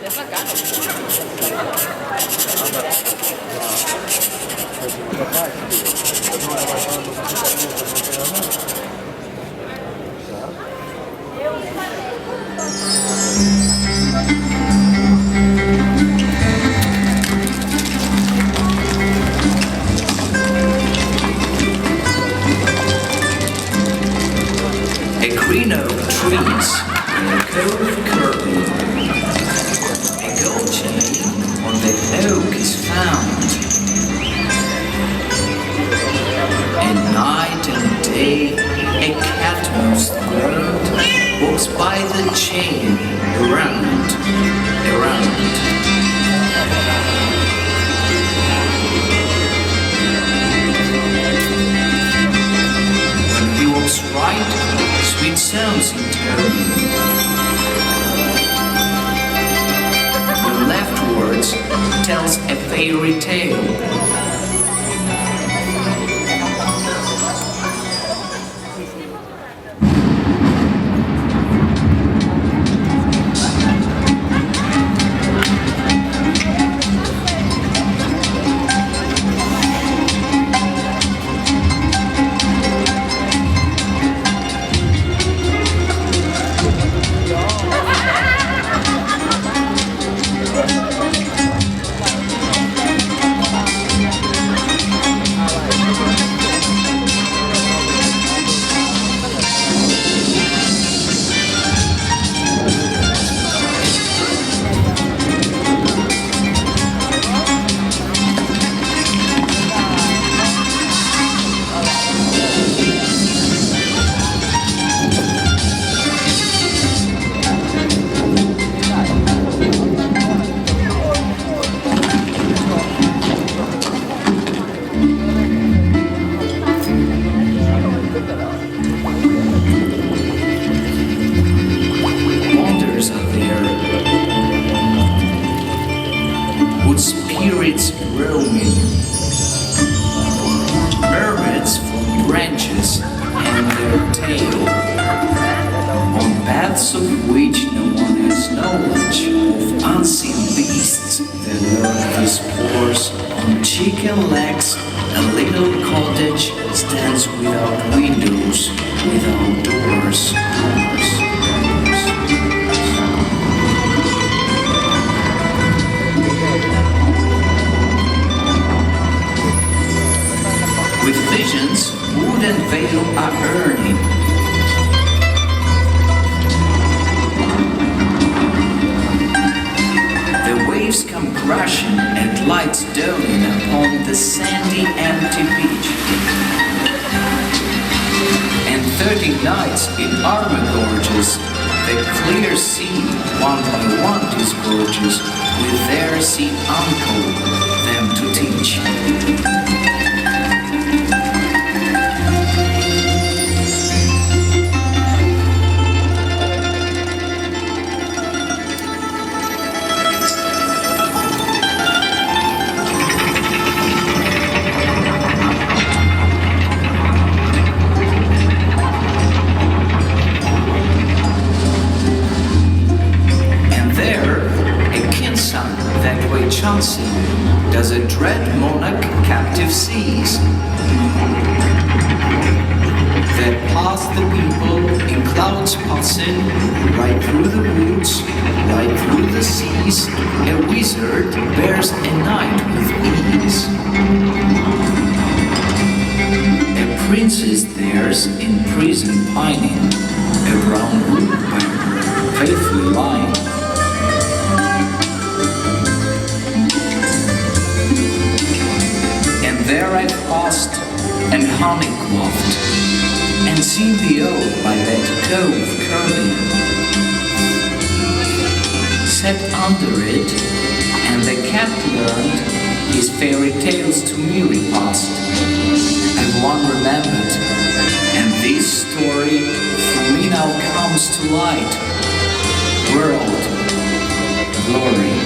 Green oak trees in a cove curtain. A gold chain on that oak is found. And night and day a cat most ground walks by the chain around. When he walks right, sweet sounds in tone. When leftwards tells a fairy tale. Spirits roaming, mermaids from branches and their tail, on paths of which no one has knowledge, of unseen beasts that lurk the spores, on chicken legs a little cottage stands without windows, without doors. With visions, wood and veil are earning. The waves come crashing and lights dawning upon the sandy, empty beach. And 30 nights in armor gorges, the clear sea, one by one disgorges, with their sea uncle, them to teach. Chancing does a dread monarch captive seize, that pass the people in clouds passing, right through the woods, right through the seas. A wizard bears a night with ease. A prince is theirs in prison pining, a brown woodpecker faithfully lying. There I passed and honey quaffed, and seen the oak by that cove curving, sat under it, and the cat learned his fairy tales to me repast, and one remembered, and this story for me now comes to light. World, glory.